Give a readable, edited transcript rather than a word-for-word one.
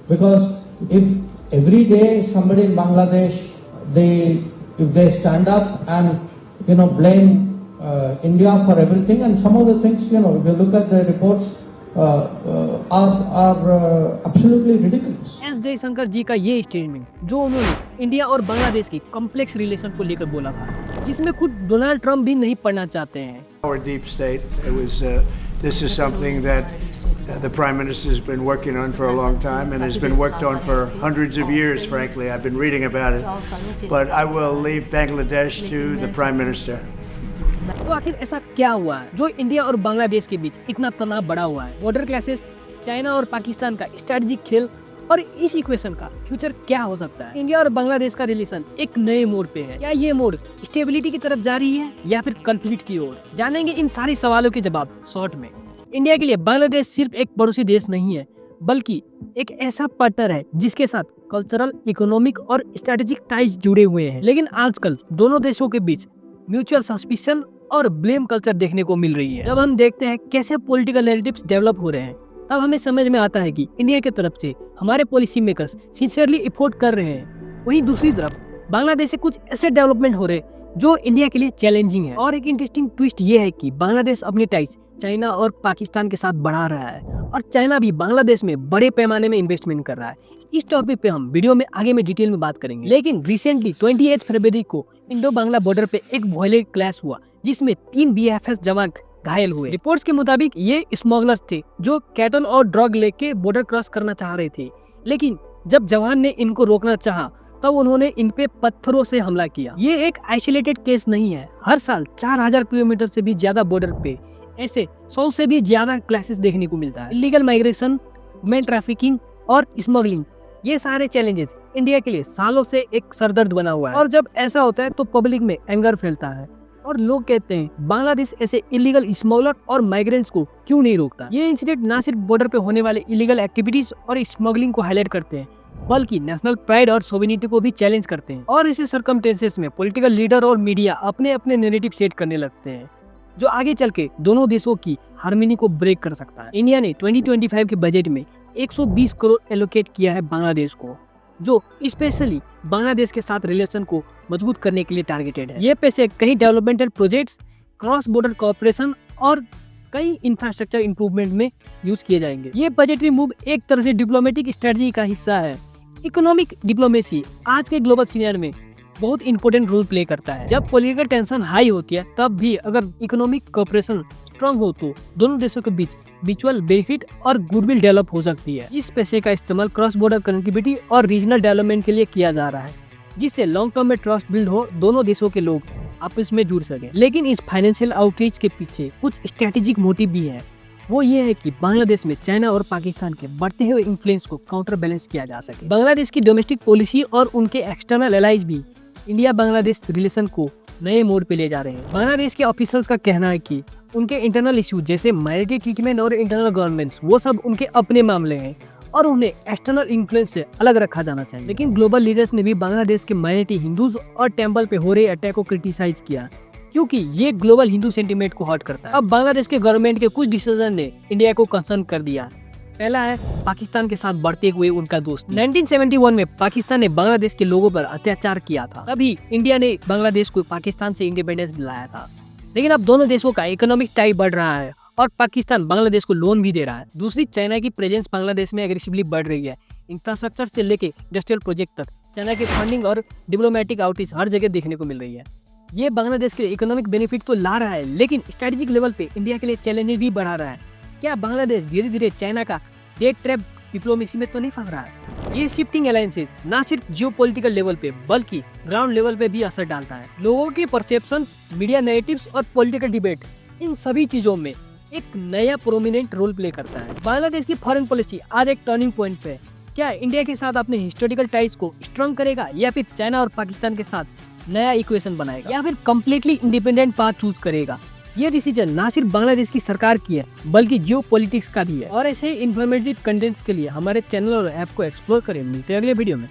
because if every day somebody in Bangladesh, if they stand up and blame India for everything, and some of the things, if you look at the reports, are absolutely ridiculous. S Jaishankar ji का ये statement जो उन्होंने India और बांग्लादेश की complex relation को लेकर बोला था, जिसमें खुद डोनाल्ड ट्रंप भी नहीं पढ़ना चाहते हैं। Our deep state. This is something that the Prime Minister has been working on for a long time and has been worked on for hundreds of years, frankly. I've been reading about it. But I will leave Bangladesh to the Prime Minister. तो आखिर ऐसा क्या हुआ है जो India और बांग्लादेश के बीच इतना तनाव बढ़ा हुआ है? बॉर्डर क्लैशेस, चाइना और पाकिस्तान का स्ट्रेटेजिक खेल और इस इक्वेशन का फ्यूचर क्या हो सकता है? इंडिया और बांग्लादेश का रिलेशन एक नए मोड़ पे है। क्या ये मोड़ स्टेबिलिटी की तरफ जा रही है या फिर कॉन्फ्लिक्ट की ओर? जानेंगे इन सारे सवालों के जवाब शॉर्ट में। इंडिया के लिए बांग्लादेश सिर्फ एक पड़ोसी देश नहीं है, बल्कि एक ऐसा पार्टनर है जिसके साथ कल्चरल, इकोनॉमिक और स्ट्रेटेजिक टाइज जुड़े हुए हैं। लेकिन आजकल दोनों देशों के बीच म्यूचुअल सस्पिशन और ब्लेम कल्चर देखने को मिल रही है। जब हम देखते हैं कैसे पॉलिटिकल नैरेटिव्स डेवलप हो रहे हैं, तब हमें समझ में आता है कि इंडिया की तरफ से हमारे पॉलिसी मेकर्स सिंसियरली एफर्ट कर रहे हैं। वहीं दूसरी तरफ बांग्लादेश से कुछ ऐसे डेवलपमेंट हो रहे जो इंडिया के लिए चैलेंजिंग है। और एक इंटरेस्टिंग ट्विस्ट ये है कि बांग्लादेश अपनी टाइज चाइना और पाकिस्तान के साथ बढ़ा रहा है और चाइना भी बांग्लादेश में बड़े पैमाने में इन्वेस्टमेंट कर रहा है। इस टॉपिक पे हम वीडियो में आगे में डिटेल में बात करेंगे। लेकिन रिसेंटली 28 फरवरी को इंडो बांग्ला बॉर्डर पे एक वायलेंट क्लैश हुआ जिसमें 3 BFS जवान घायल हुए। रिपोर्ट्स के मुताबिक ये स्मगलर्स थे जो कैटल और ड्रग लेके बॉर्डर क्रॉस करना चाह रहे थे, लेकिन जब जवान ने इनको रोकना चाहा तब उन्होंने इन पे पत्थरों से हमला किया। ये एक आइसोलेटेड केस नहीं है। हर साल 4000 किलोमीटर से भी ज्यादा बॉर्डर पे ऐसे 100 से भी ज्यादा क्लासेस देखने को मिलता है। इलीगल माइग्रेशन, ह्यूमन ट्रैफिकिंग और स्मगलिंग, ये सारे चैलेंजेस इंडिया के लिए सालों से एक सरदर्द बना हुआ है। और जब ऐसा होता है तो पब्लिक में एंगर फैलता है और लोग कहते हैं बांग्लादेश ऐसे इलीगल स्मगलर और माइग्रेंट्स को क्यों नहीं रोकता। ये इंसिडेंट न सिर्फ बॉर्डर पे होने वाले इलीगल एक्टिविटीज और स्मगलिंग को हाईलाइट करते हैं, बल्कि नेशनल प्राइड और सोवेनिटी को भी चैलेंज करते हैं। और इसी सर्कमस्टेंसेस में पॉलिटिकल लीडर और मीडिया अपने अपने नैरेटिव सेट करने लगते हैं जो आगे चल के दोनों देशों की हार्मनी को ब्रेक कर सकता है। इंडिया ने 2025 के बजट में 120 करोड़ एलोकेट किया है बांग्लादेश को, जो स्पेशली बांग्लादेश के साथ रिलेशन को मजबूत करने के लिए टारगेटेड है। ये पैसे कई developmental projects, cross border cooperation और कई इंफ्रास्ट्रक्चर इंप्रूवमेंट में यूज किए जाएंगे। ये बजटरी मूव एक तरह से डिप्लोमेटिक स्ट्रेटजी का हिस्सा है। इकोनॉमिक डिप्लोमेसी आज के ग्लोबल सीनियर में बहुत इंपॉर्टेंट रोल प्ले करता है। जब पॉलिटिकल टेंशन हाई होती है तब भी अगर इकोनॉमिक कोऑपरेशन स्ट्रांग हो तो दोनों देशों के बीच म्यूचुअल बेनिफिट और गुडविल डेवलप हो सकती है। इस पैसे का इस्तेमाल क्रॉस बॉर्डर कनेक्टिविटी और रीजनल डेवलपमेंट के लिए किया जा रहा है, जिससे लॉन्ग टर्म में ट्रस्ट बिल्ड हो, दोनों देशों के लोग आपस में जुड़ सके। लेकिन इस फाइनेंशियल आउटरीच के पीछे कुछ स्ट्रेटेजिक मोटिव भी है। वो ये है कि बांग्लादेश में चाइना और पाकिस्तान के बढ़ते हुए इन्फ्लुएंस को काउंटर बैलेंस किया जा सके। बांग्लादेश की डोमेस्टिक पॉलिसी और उनके एक्सटर्नल एलाइज भी इंडिया बांग्लादेश रिलेशन को नए मोड़ पे ले जा रहे हैं। बांग्लादेश के ऑफिशियल्स का कहना है कि उनके इंटरनल इशू जैसे माइनॉरिटी ट्रीटमेंट और इंटरनल गवर्नमेंट्स वो सब उनके अपने मामले हैं और उन्हें एक्सटर्नल इन्फ्लुएंस से अलग रखा जाना चाहिए। लेकिन ग्लोबल लीडर्स ने भी बांग्लादेश के माइनॉरिटी हिंदूज और टेम्पल पे हो रहे अटैक को क्रिटिसाइज किया, क्योंकि ये ग्लोबल हिंदू सेंटीमेंट को हर्ट करता है। अब बांग्लादेश के गवर्नमेंट के कुछ डिसीजन ने इंडिया को कंसर्न कर दिया। पहला है पाकिस्तान के साथ बढ़ते हुए उनका दोस्त। 1971 में पाकिस्तान ने बांग्लादेश के लोगों पर अत्याचार किया था, तभी इंडिया ने बांग्लादेश को पाकिस्तान से इंडिपेंडेंस दिलाया था। लेकिन अब दोनों देशों का इकोनॉमिक टाई बढ़ रहा है और पाकिस्तान बांग्लादेश को लोन भी दे रहा है। दूसरी, चाइना की प्रेजेंस बांग्लादेश में एग्रेसिवली बढ़ रही है। इंफ्रास्ट्रक्चर से लेके इंडस्ट्रियल प्रोजेक्ट तक चाइना के फंडिंग और डिप्लोमेटिक आउटरीच हर जगह देखने को मिल रही है। ये बांग्लादेश के लिए इकोनॉमिक बेनिफिट तो ला रहा है, लेकिन स्ट्रेटेजिक लेवल पे इंडिया के लिए चैलेंज भी बढ़ा रहा है। क्या बांग्लादेश धीरे धीरे चाइना का डेट ट्रैप डिप्लोमेसी में तो नहीं फंस रहा है? ये शिफ्टिंग अलायंसेस ना सिर्फ जियोपॉलिटिकल लेवल पे बल्कि ग्राउंड लेवल पे भी असर डालता है। लोगों के परसेप्शंस, मीडिया नैरेटिव्स और पॉलिटिकल डिबेट, इन सभी चीजों में एक नया प्रोमिनेंट रोल प्ले करता है। बांग्लादेश की फॉरेन पॉलिसी आज एक टर्निंग पॉइंट पे है। क्या इंडिया के साथ अपने हिस्टोरिकल टाइज को स्ट्रॉन्ग करेगा या फिर चाइना और पाकिस्तान के साथ नया इक्वेशन बनाएगा या फिर कम्प्लीटली इंडिपेंडेंट पाथ चूज करेगा? ये डिसीजन ना सिर्फ बांग्लादेश की सरकार की है बल्कि जियो पॉलिटिक्स का भी है। और ऐसे इन्फॉर्मेटिव कंटेंट्स के लिए हमारे चैनल और ऐप को एक्सप्लोर करें। मिलते हैं अगले वीडियो में।